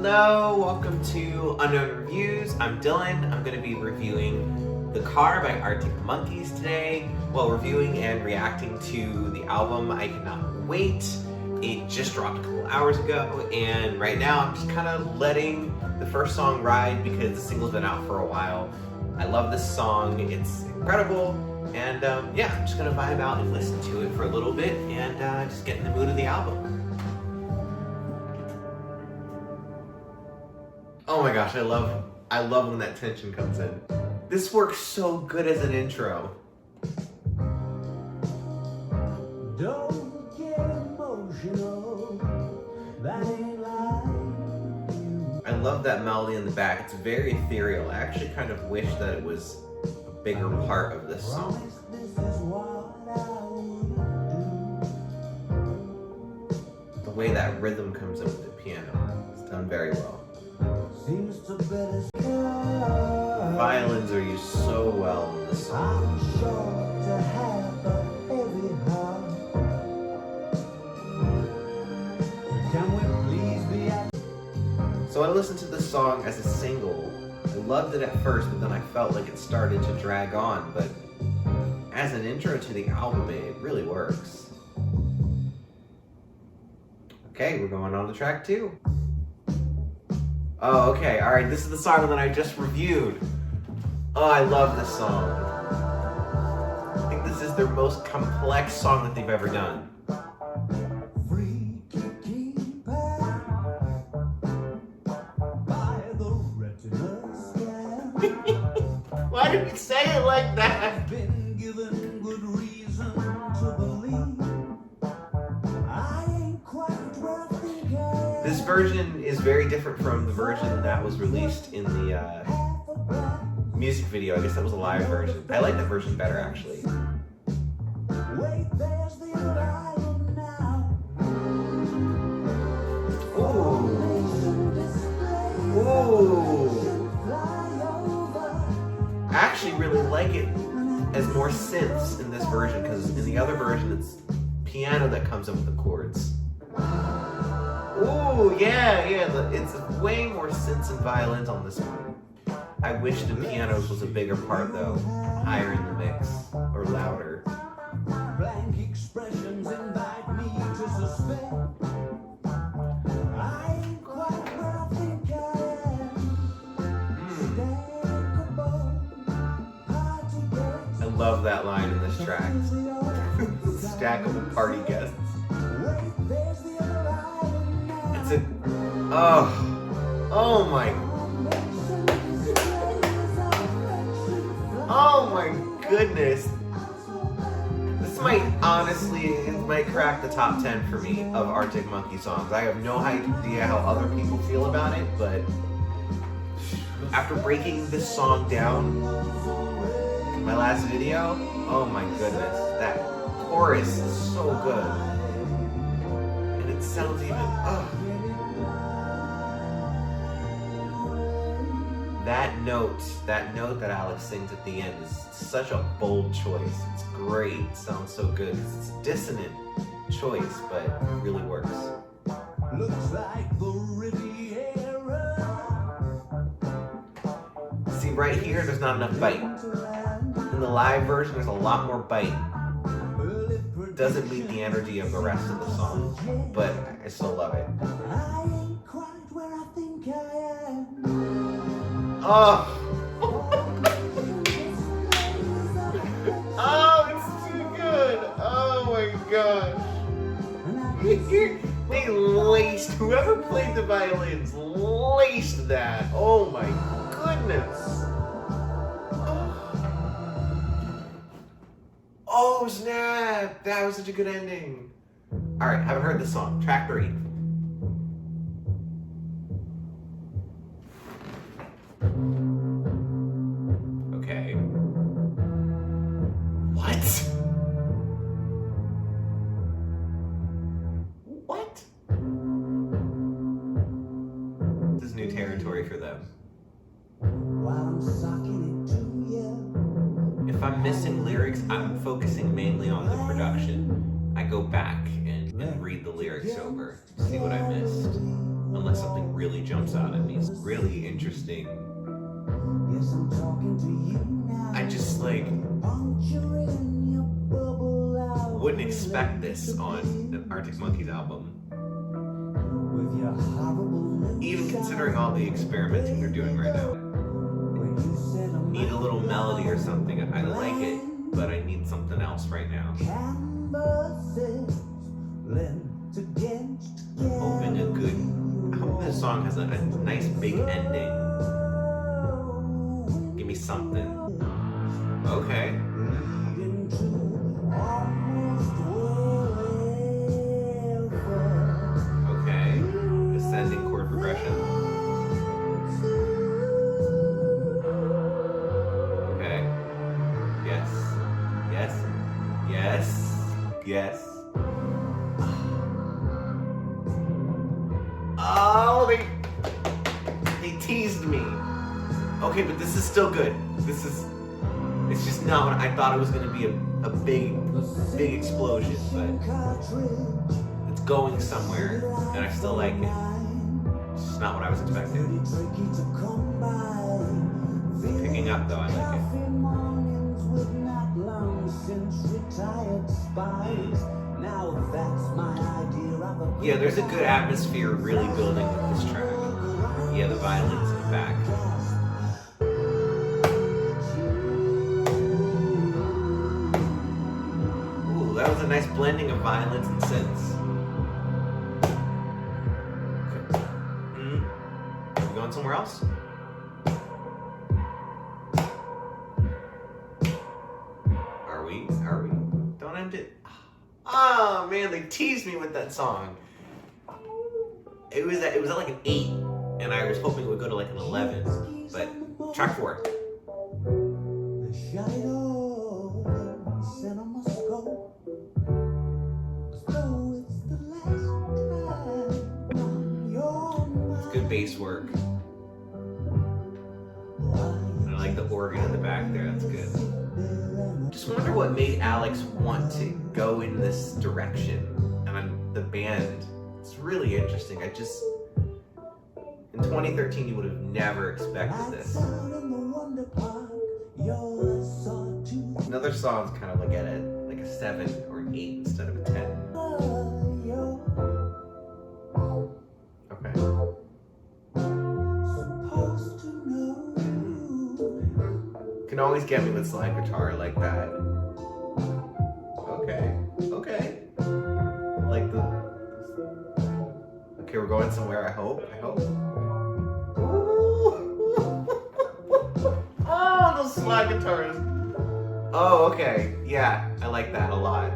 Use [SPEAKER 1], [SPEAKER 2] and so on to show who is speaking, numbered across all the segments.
[SPEAKER 1] Hello, welcome to Unknown Reviews. I'm Dylan. I'm going to be reviewing The Car by Arctic Monkeys today, while reviewing and reacting to the album I Cannot Wait. It just dropped a couple hours ago, and right now I'm just kind of letting the first song ride because the single's been out for a while. I love this song, it's incredible, and yeah, I'm just going to vibe out and listen to it for a little bit and just get in the mood of the album. Oh my gosh, I love when that tension comes in. This works so good as an intro.
[SPEAKER 2] Don't get emotional, that ain't like you.
[SPEAKER 1] I love that melody in the back. It's very ethereal. I actually kind of wish that it was a bigger part of this song.
[SPEAKER 2] This is what I would do.
[SPEAKER 1] The way that rhythm comes in with the piano, it's done very well.
[SPEAKER 2] Seems to better
[SPEAKER 1] The violins are used so well in this song.
[SPEAKER 2] I'm sure to have a heavy heart. Can we please be at
[SPEAKER 1] So I listened to this song as a single. I loved it at first, but then I felt like it started to drag on. But as an intro to the album, it really works. Okay, we're going on to track 2. Oh, okay, alright, this is the song that I just reviewed. Oh, I love this song. I think this is their most complex song that they've ever done.
[SPEAKER 2] freaky keypad by the retina scan?
[SPEAKER 1] Why did you say it like that?
[SPEAKER 2] Been given good reason to believe I ain't quite where I think I am.
[SPEAKER 1] This version is very different from the version that was released in the music video. I guess that was a live version. I like that version better, actually.
[SPEAKER 2] Wait, there's the arrival now.
[SPEAKER 1] Ooh. Ooh. I actually really like it as more synths in this version, because in the other version it's piano that comes in with the chords. Ooh, yeah, it's way more synths and violins on this one. I wish the pianos was a bigger part though, higher in the mix, or louder.
[SPEAKER 2] Blank expressions invite me to suspect I ain't quite where I think I am. Stackable, hard to get.
[SPEAKER 1] I love that line in this track. Stackable party guests.
[SPEAKER 2] Wait, there's the arrival now.
[SPEAKER 1] It's oh my goodness. This might crack the top 10 for me of Arctic Monkey songs. I have no idea how other people feel about it, but after breaking this song down in my last video, oh my goodness, that chorus is so good. And it sounds even, That note that Alex sings at the end is such a bold choice. It's great. It sounds so good. It's a dissonant choice, but it really works.
[SPEAKER 2] Looks like the Riviera.
[SPEAKER 1] See, right here, there's not enough bite. In the live version, there's a lot more bite. It doesn't meet the energy of the rest of the song, but I still love it.
[SPEAKER 2] I ain't quite where I think I am.
[SPEAKER 1] Oh! Oh, it's too good! Oh my gosh! They laced, whoever played the violins laced that! Oh my goodness! Oh snap! That was such a good ending! Alright, haven't heard this song. Track 3. Okay. What? What? This is new territory for them.
[SPEAKER 2] While I'm sucking it to you.
[SPEAKER 1] If I'm missing lyrics, I'm focusing mainly on the production. I go back and read the lyrics over to see what I missed. unless something really jumps out at me. It's really interesting.
[SPEAKER 2] Yes, I'm talking to you now.
[SPEAKER 1] I just like
[SPEAKER 2] Puncturing your bubble out.
[SPEAKER 1] wouldn't expect this on an Arctic Monkeys album.
[SPEAKER 2] With your horrible
[SPEAKER 1] Even considering all the experimenting they're doing right now.
[SPEAKER 2] when you said I'm
[SPEAKER 1] Need a little melody or something. I like it, but I need something else right now.
[SPEAKER 2] canvases lent against
[SPEAKER 1] Hoping a good. I hope this song has a nice big ending. Give me something. Okay.
[SPEAKER 2] leading to almost wherever.
[SPEAKER 1] Okay. Ascending chord progression. Okay. Yes. Yes. Yes. Yes. Oh, they teased me. Okay, but this is still good. It's just not what I thought it was gonna be a big explosion, but it's going somewhere, and I still like it. It's just not what I was expecting. Picking up though, I like it. Yeah, there's a good atmosphere really building with this track. Yeah, the violins in the back. Ooh, that was a nice blending of violins and synths. Okay. We going somewhere else? Are we? Don't end it. Oh man, they teased me with that song. It was at like an 8, and I was hoping it would go to like an 11, but track 4. It's good bass work. And I like the organ in the back there, that's good. Just wonder what made Alex want to go in this direction. And the band, it's really interesting. In 2013, you would have never expected this. Another song's kind of like at a 7 or an 8 instead of a 10. Okay. Can always get me with slide guitar like that. Okay. Like the. Okay, we're going somewhere. I hope. Ooh. Oh, those slide guitars. Oh, okay. Yeah, I like that a lot.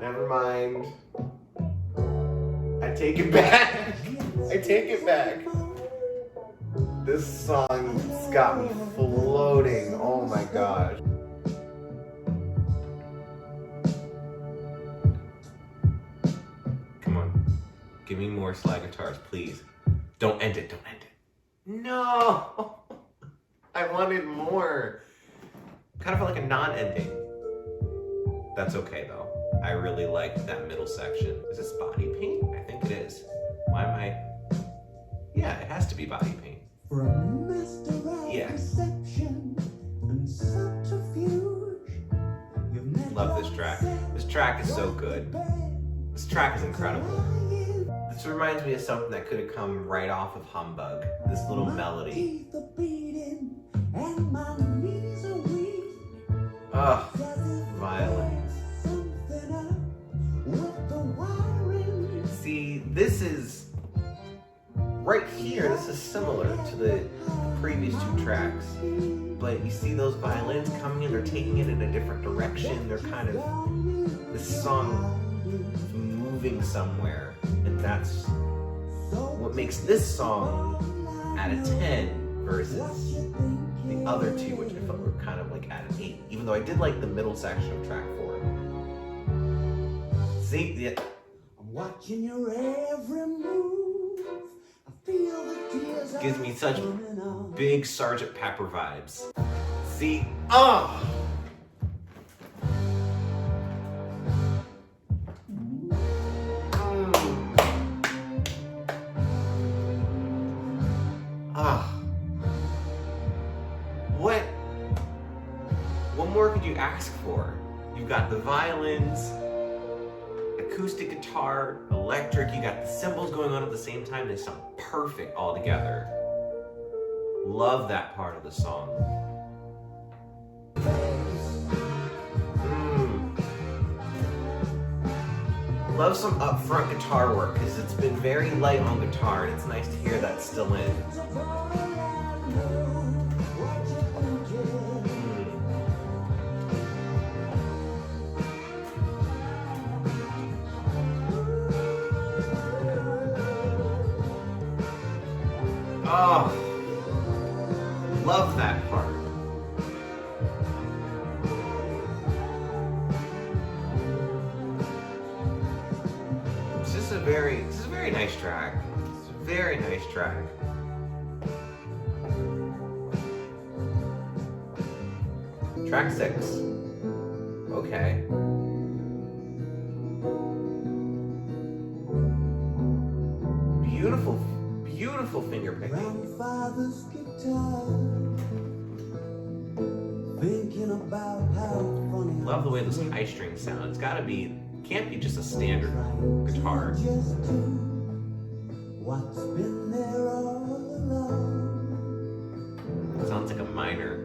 [SPEAKER 1] Never mind. I take it back. This song's got me floating. Oh my gosh. Come on. Give me more slide guitars, please. Don't end it. No! I wanted more. Kind of felt like a non-ending. That's okay though. I really liked that middle section. Is this body paint? I think it is. Why am I? Yeah, it has to be body paint. Yes. Love this track. This track is so good. This track is incredible. This reminds me of something that could have come right off of Humbug. This little melody. Ugh, violence. See, this is right here. This is similar to the previous 2 tracks, but you see those violins coming in. They're taking it in a different direction. They're kind of this song is moving somewhere, and that's what makes this song at a 10 versus the other 2, which I felt were kind of like at an 8. Even though I did like the middle section of track 4. See, yeah.
[SPEAKER 2] Watching your every move, I feel the tears
[SPEAKER 1] Gives me such big Sgt. Pepper vibes. See, oh! What more could you ask for? You've got the violins, acoustic guitar, electric, you got the cymbals going on at the same time. They sound perfect all together. Love that part of the song. Love some upfront guitar work because it's been very light on guitar and it's nice to hear that still in. Oh, love that part. This is a very nice track. It's a very nice track. Track 6. Okay. Beautiful finger picking.
[SPEAKER 2] Grandfather's guitar, thinking about how funny.
[SPEAKER 1] Love the way those high strings sound. It's gotta be, can't be just a standard guitar.
[SPEAKER 2] Just do what's been there all along.
[SPEAKER 1] It sounds like a minor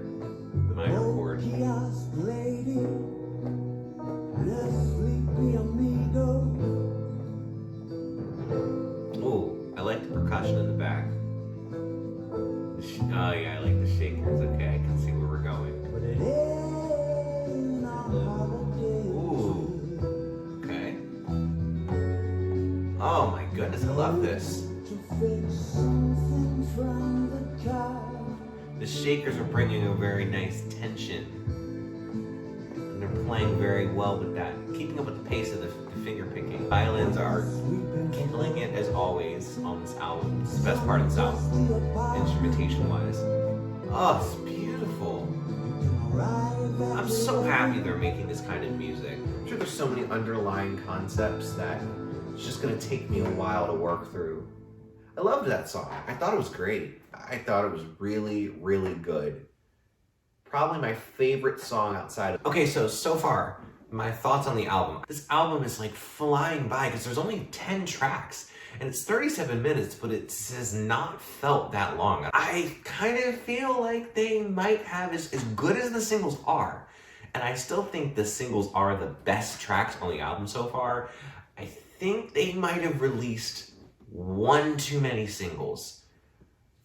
[SPEAKER 1] chord.
[SPEAKER 2] Kiosk lady and a sleepy amigo.
[SPEAKER 1] Ooh, I like the percussion in the back. Oh yeah, I like the shakers. Okay, I can see where we're going.
[SPEAKER 2] But it ain't a holiday.
[SPEAKER 1] Ooh, okay. Oh my goodness, I love this.
[SPEAKER 2] To fix something from the car.
[SPEAKER 1] The shakers are bringing a very nice tension. And they're playing very well with that, keeping up with the pace of the finger picking. Violins are killing it as always on this album. It's the best part of this album, instrumentation wise. Oh, it's beautiful. I'm so happy they're making this kind of music. I'm sure there's so many underlying concepts that it's just gonna take me a while to work through. I loved that song. I thought it was great. I thought it was really, really good. Probably my favorite song outside of... Okay, so far, my thoughts on the album. This album is like flying by because there's only 10 tracks and it's 37 minutes, but it has not felt that long. I kind of feel like they might have, as good as the singles are, and I still think the singles are the best tracks on the album so far, I think they might have released one too many singles.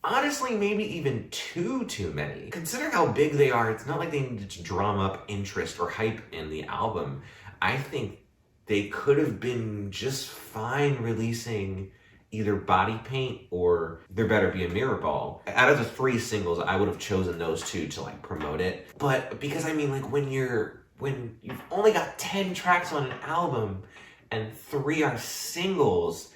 [SPEAKER 1] Honestly, maybe even two too many. Considering how big they are, it's not like they needed to drum up interest or hype in the album. I think they could have been just fine releasing either Body Paint or There Better Be a Mirror Ball. Out of the 3 singles, I would have chosen those 2 to like promote it. But because I mean, like when you've only got 10 tracks on an album and 3 are singles,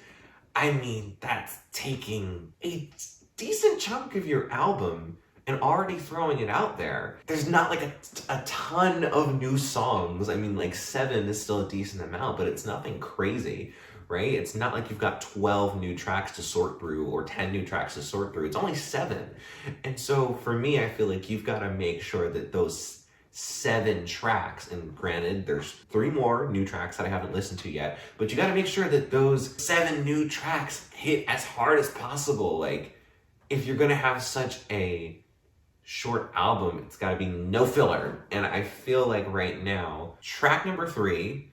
[SPEAKER 1] I mean, that's taking a decent chunk of your album and already throwing it out there. There's not like a ton of new songs. I mean, like 7 is still a decent amount, but it's nothing crazy, right? It's not like you've got 12 new tracks to sort through or 10 new tracks to sort through. It's only 7. And so for me, I feel like you've got to make sure that those 7 tracks, and granted, there's 3 more new tracks that I haven't listened to yet, but you got to make sure that those 7 new tracks hit as hard as possible. Like, if you're gonna have such a short album, it's gotta be no filler. And I feel like right now, track number 3,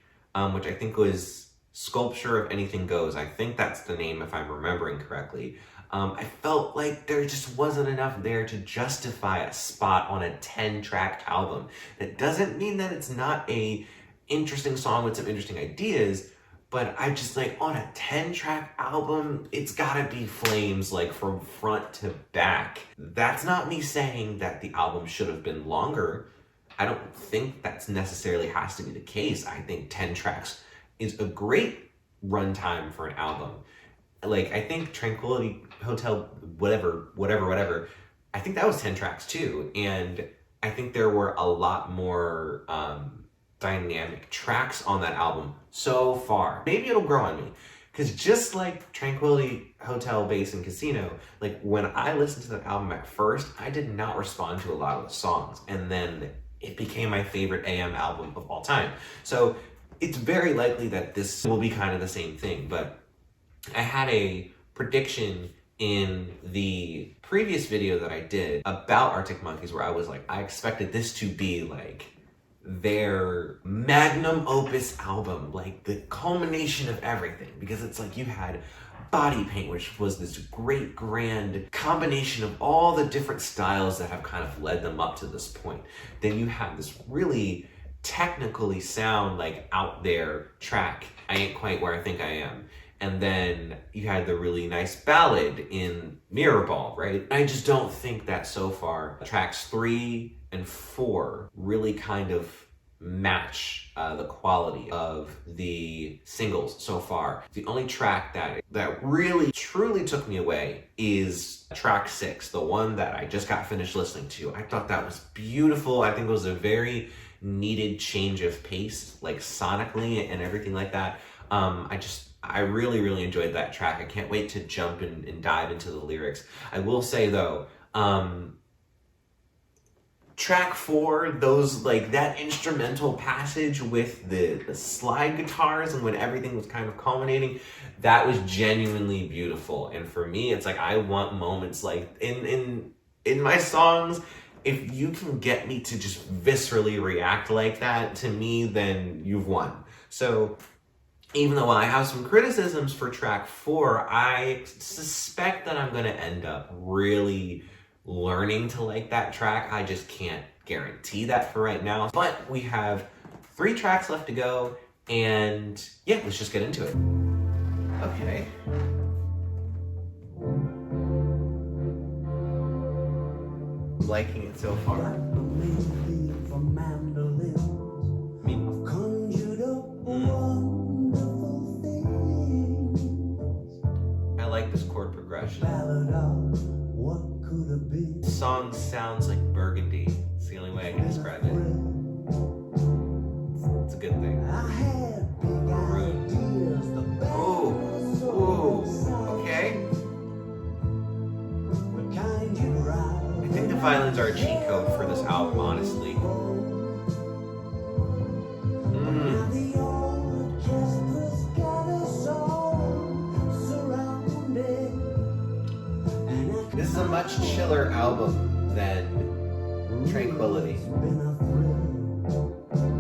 [SPEAKER 1] which I think was Sculpture of Anything Goes, I think that's the name if I'm remembering correctly. I felt like there just wasn't enough there to justify a spot on a 10-track album. That doesn't mean that it's not a interesting song with some interesting ideas, but I just like, on a 10-track album, it's gotta be flames, like from front to back. That's not me saying that the album should have been longer. I don't think that's necessarily has to be the case. I think 10 tracks is a great runtime for an album. Like, I think Tranquility Hotel, whatever, I think that was 10 tracks too. And I think there were a lot more dynamic tracks on that album so far. Maybe it'll grow on me. Because just like Tranquility Hotel, Base, and Casino, like when I listened to that album at first, I did not respond to a lot of the songs. And then it became my favorite AM album of all time. So it's very likely that this will be kind of the same thing. But I had a prediction in the previous video that I did about Arctic Monkeys where I was like, I expected this to be like their magnum opus album, like the culmination of everything, because it's like you had Body Paint, which was this great grand combination of all the different styles that have kind of led them up to this point. Then you have this really technically sound like out there track, I Ain't Quite Where I Think I Am. And then you had the really nice ballad in Mirrorball, right? I just don't think that so far tracks 3 and 4 really kind of match the quality of the singles so far. The only track that really truly took me away is track 6, the one that I just got finished listening to. I thought that was beautiful. I think it was a very needed change of pace, like sonically and everything like that. I really, really enjoyed that track. I can't wait to jump and dive into the lyrics. I will say though, track 4, those like that instrumental passage with the slide guitars and when everything was kind of culminating, that was genuinely beautiful. And for me, it's like I want moments like in my songs. If you can get me to just viscerally react like that, to me, then you've won. So even though I have some criticisms for track 4, I suspect that I'm going to end up really learning to like that track. I just can't guarantee that for right now. But we have 3 tracks left to go, and yeah, let's just get into it. Okay. Liking it so far. I like this chord progression. The song sounds like Burgundy. It's the only way I can describe it. It's a good thing. Maroon. Ooh, okay. I think the violins are a cheat code for this album, honestly. This is a much chiller album than Tranquility,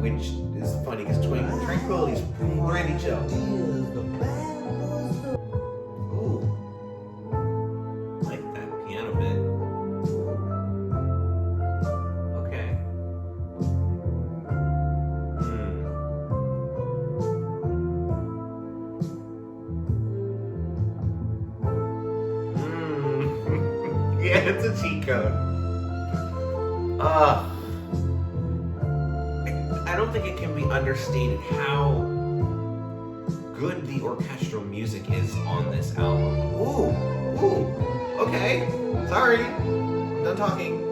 [SPEAKER 1] which is funny because Tranquility is pretty chill. Ooh, I like that piano bit. Okay. Yeah, it's a cheat code. I don't think it can be understated how good the orchestral music is on this album. Ooh, okay. Sorry, I'm done talking.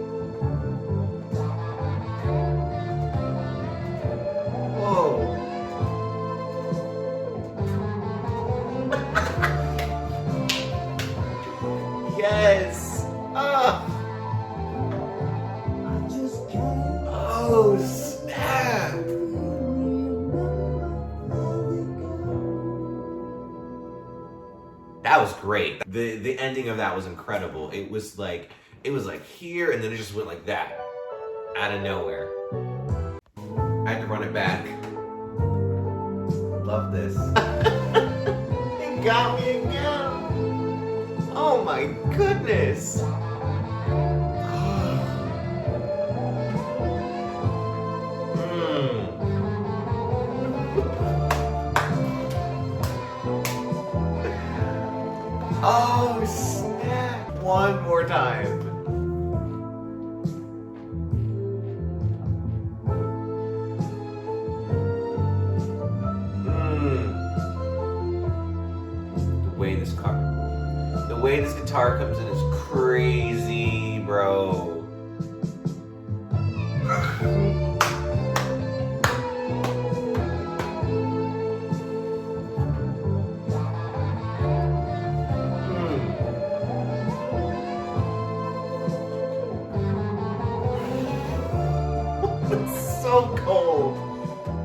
[SPEAKER 1] Whoa. Yes. Oh, snap. That was great. The ending of that was incredible. It was like here and then it just went like that out of nowhere. I had to run it back. Love this. It got me again. Oh my goodness. Oh, snap. One more time. The way this guitar comes in is crazy, bro. so cold.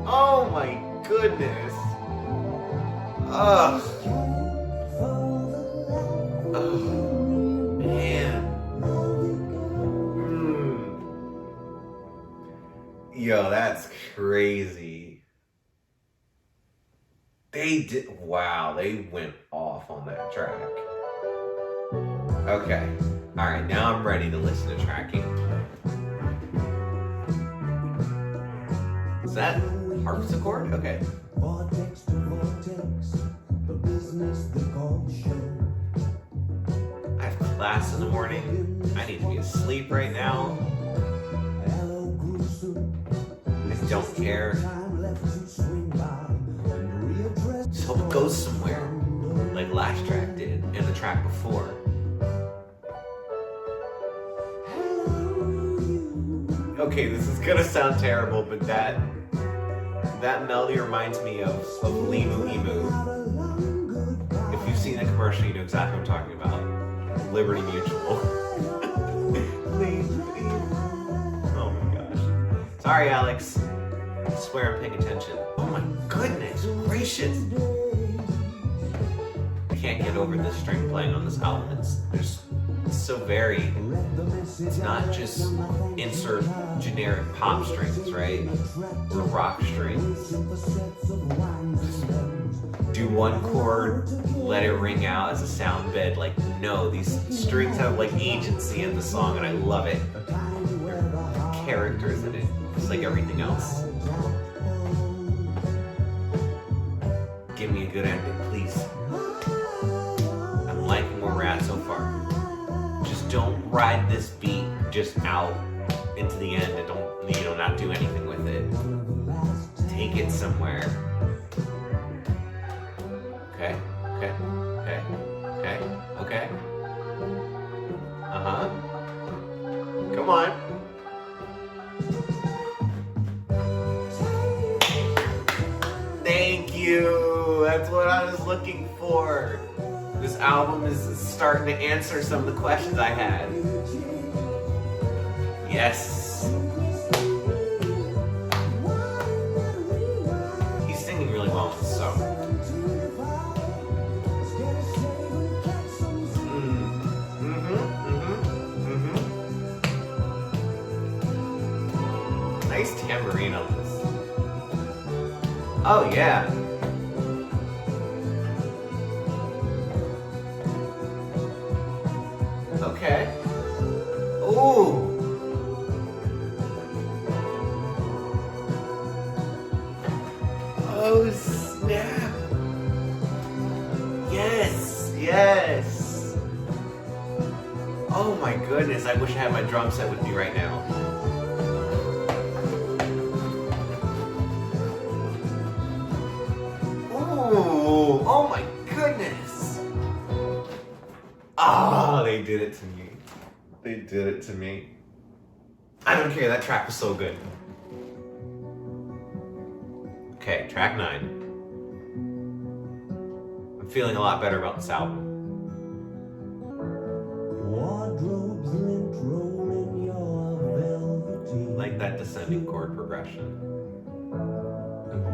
[SPEAKER 1] Oh my goodness. Ugh. Oh, man. Yo, that's crazy. Wow, they went off on that track. Okay. Alright, now I'm ready to listen to tracking. Is that harpsichord? Okay.
[SPEAKER 2] Vortex to vortex, the business they call show.
[SPEAKER 1] I have class in the morning. I need to be asleep right now.
[SPEAKER 2] Hello, gruesome.
[SPEAKER 1] I don't care.
[SPEAKER 2] Time left to swing by and readdress.
[SPEAKER 1] Just hope it goes somewhere. Like last track did, and the track before. Okay, this is gonna sound terrible, but that melody reminds me of Limu Emu. If you've seen that commercial, you know exactly what I'm talking about. Liberty Mutual. Limu Emu. Oh my gosh. Sorry, Alex. I swear I'm paying attention. Oh my goodness gracious. I can't get over this string playing on this album. It's so varied. It's not just insert generic pop strings, right? Or rock strings. Just do one chord, let it ring out as a sound bed. Like, no, these strings have like agency in the song, and I love it. There are characters in it, just like everything else. Give me a good ending, please. I'm liking where we're at so far. Just don't ride this beat just out into the end and don't, not do anything with it. Take it somewhere. Okay, okay, okay, okay, okay. Uh-huh. Come on. Thank you. That's what I was looking for. This album is starting to answer some of the questions I had. Yes. He's singing really well in this song. Nice tambourine on this. Oh yeah. Okay. Ooh. Oh snap. Yes, yes. Oh my goodness, I wish I had my drum set with me right now. Ooh, oh my goodness. Oh, they did it to me. They did it to me. I don't care, that track was so good. Okay, track 9. I'm feeling a lot better about this album.
[SPEAKER 2] Wardrobes lint rolling your velveteen.
[SPEAKER 1] Like that descending chord progression.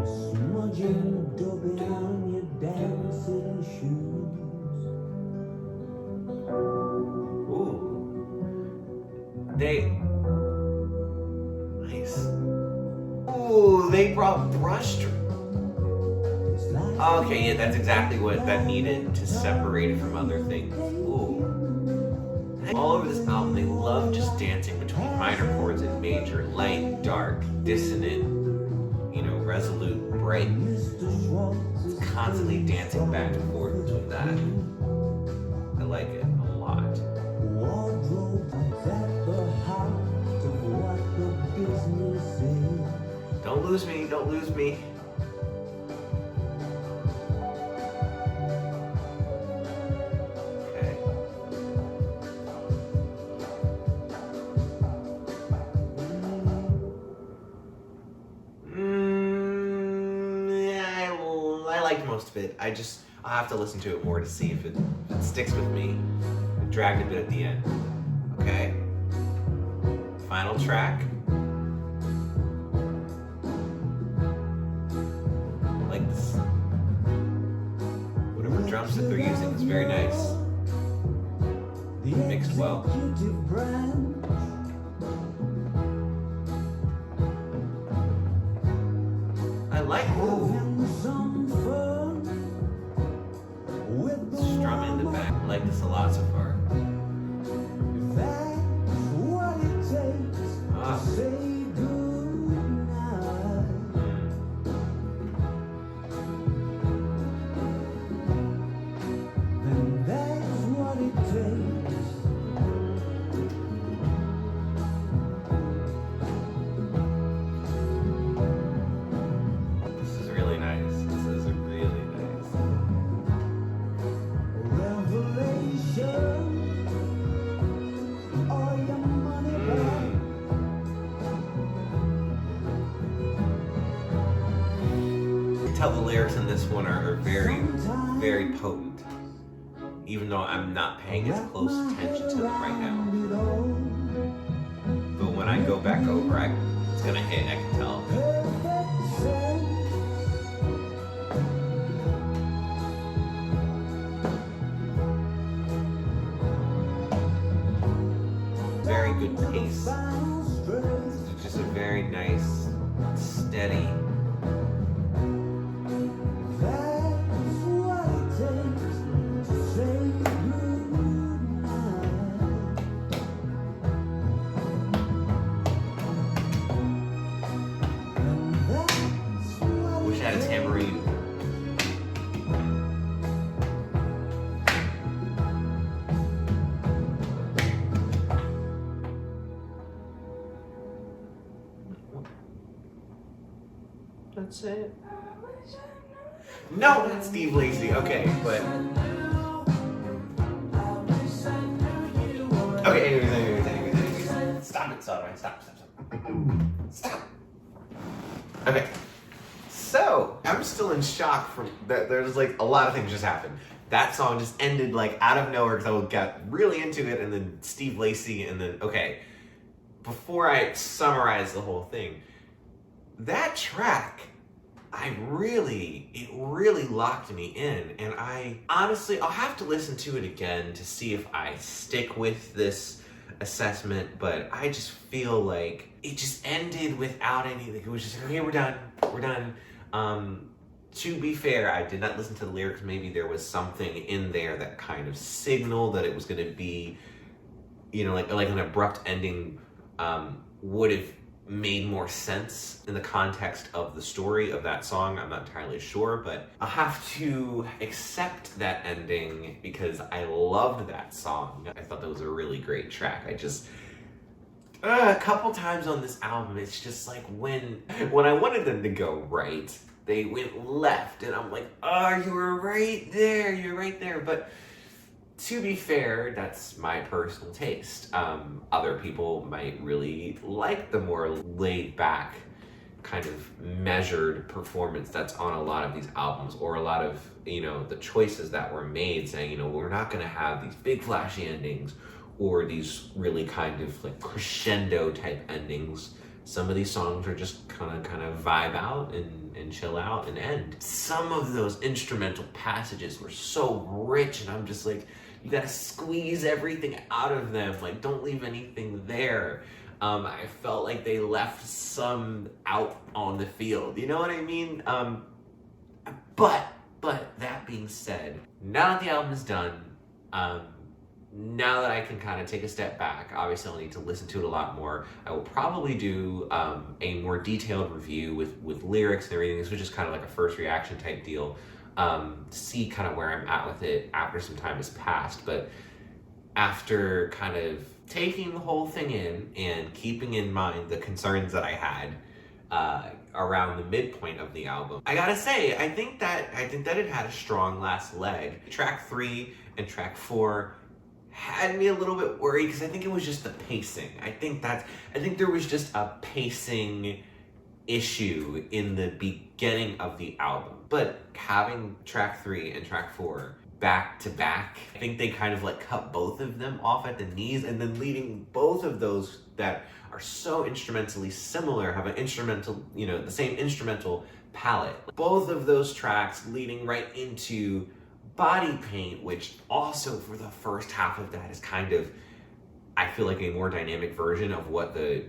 [SPEAKER 2] Smudging dubbing on your dancing shoes.
[SPEAKER 1] Ooh. Nice. Ooh, they brought brush strings. Okay, yeah, that's exactly what that needed to separate it from other things. Ooh. All over this album, they love just dancing between minor chords and major, light, dark, dissonant, resolute, bright. It's constantly dancing back and forth between that. I like it a lot. Don't lose me, don't lose me. Okay. I liked most of it. I'll have to listen to it more to see if it sticks with me. It dragged a bit at the end. Okay. Final track. drums that they're using is very nice. Mixed well. I like strumming in the back. I like this a lot so far. Tell the lyrics in this one are very, very potent, even though I'm not paying as close attention to them right now. But when I go back over, it's gonna hit, I can tell. Very good pace. It's just a very nice, steady. Wish I had a tambourine. That's it. No, that's Steve Lacy. Okay, but okay. Anyways. Stop it, Stop. Okay. So I'm still in shock from that. There's like a lot of things just happened. That song just ended like out of nowhere because I got really into it, and then Steve Lacy, and then okay. Before I summarize the whole thing, that track, it really locked me in, and I'll have to listen to it again to see if I stick with this assessment, but I just feel like it just ended without anything. It was just, okay, we're done. To be fair, I did not listen to the lyrics. Maybe there was something in there that kind of signaled that it was going to be, like an abrupt ending would have made more sense in the context of the story of that song. I'm not entirely sure, but I'll have to accept that ending because I loved that song. I thought that was a really great track. A couple times on this album, it's just like when I wanted them to go right, they went left, and I'm like, oh, you were right there, but to be fair, that's my personal taste. Other people might really like the more laid back, kind of measured performance that's on a lot of these albums, or a lot of, the choices that were made saying, we're not gonna have these big flashy endings or these really kind of like crescendo type endings. Some of these songs are just kind of vibe out and chill out and end. Some of those instrumental passages were so rich, and I'm just like, you gotta squeeze everything out of them. Like, don't leave anything there. I felt like they left some out on the field. You know what I mean? But that being said, now that the album is done, now that I can kind of take a step back, obviously I'll need to listen to it a lot more. I will probably do a more detailed review with lyrics and everything. This was just kind of like a first reaction type deal. See kind of where I'm at with it after some time has passed. But after kind of taking the whole thing in and keeping in mind the concerns that I had around the midpoint of the album, I gotta say, I think that it had a strong last leg. Track 3 and track 4 had me a little bit worried because I think it was just the pacing. I think there was just a pacing issue in the beginning of the album. But having track 3 and track 4 back to back, I think they kind of like cut both of them off at the knees, and then leading both of those that are so instrumentally similar, have an instrumental, the same instrumental palette. Both of those tracks leading right into body paint, which also for the first half of that is kind of, I feel like, a more dynamic version of what the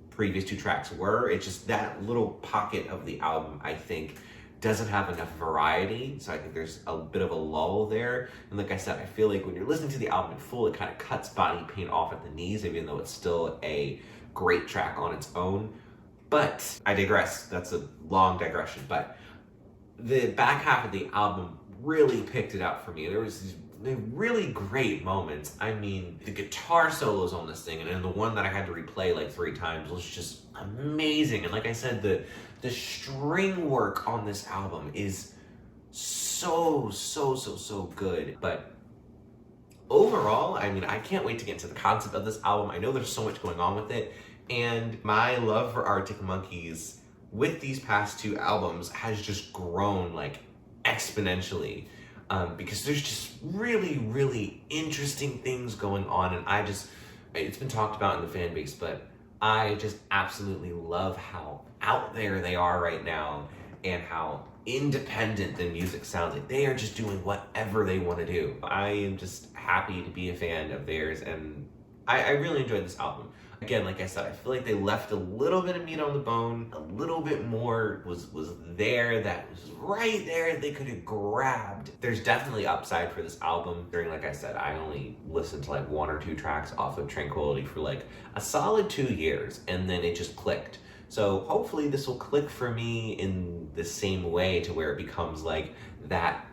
[SPEAKER 1] previous 2 tracks were. It's just that little pocket of the album, I think, doesn't have enough variety, so I think there's a bit of a lull there. And like I said, I feel like when you're listening to the album in full, it kind of cuts Body Paint off at the knees, even though it's still a great track on its own. But I digress. That's a long digression. But the back half of the album really picked it up for me. There was these really great moments. I mean, the guitar solos on this thing, and then the one that I had to replay like 3 times was just amazing. And like I said, the string work on this album is so good. But overall, I mean, I can't wait to get into the concept of this album. I know there's so much going on with it, and my love for Arctic Monkeys with these past 2 albums has just grown like exponentially. Because there's just really interesting things going on, and it's been talked about in the fan base, but I just absolutely love how out there they are right now and how independent the music sounds. Like they are just doing whatever they want to do. I am just happy to be a fan of theirs, and I really enjoyed this album. Again, like I said, I feel like they left a little bit of meat on the bone. A little bit more was there, that was right there they could have grabbed. There's definitely upside for this album. Like I said, I only listened to like 1 or 2 tracks off of Tranquility for like a solid 2 years, and then it just clicked. So hopefully this will click for me in the same way to where it becomes like that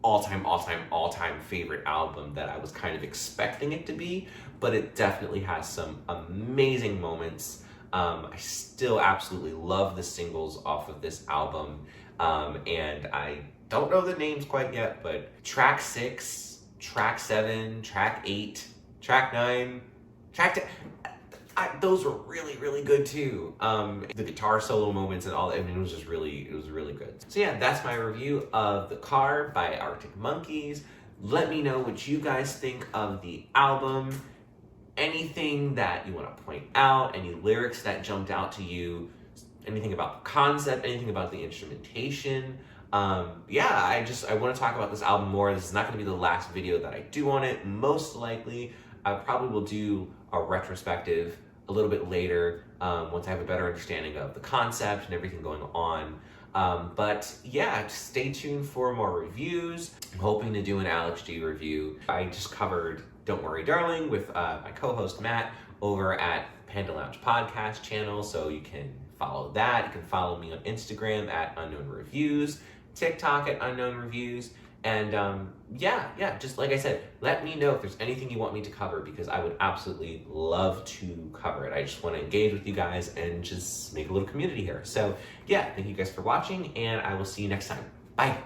[SPEAKER 1] all-time favorite album that I was kind of expecting it to be, but it definitely has some amazing moments. I still absolutely love the singles off of this album, and I don't know the names quite yet, but track 6, track 7, track 8, track 9, track 10, those were really good too. The guitar solo moments and all that, I mean, it was really good. So yeah, that's my review of The Car by Arctic Monkeys. Let me know what you guys think of the album. Anything that you want to point out, any lyrics that jumped out to you, anything about the concept, anything about the instrumentation. Yeah, I want to talk about this album more. This is not going to be the last video that I do on it. Most likely, I probably will do a retrospective a little bit later, once I have a better understanding of the concept and everything going on. But yeah, stay tuned for more reviews. I'm hoping to do an Alex G review. I just covered Don't Worry Darling with my co-host Matt over at Panda Lounge Podcast channel, so you can follow that. You can follow me on Instagram at Unknown Reviews, TikTok at Unknown Reviews, and yeah, just like I said, let me know if there's anything you want me to cover, because I would absolutely love to cover it. I just want to engage with you guys and just make a little community here. So yeah, thank you guys for watching, and I will see you next time. Bye.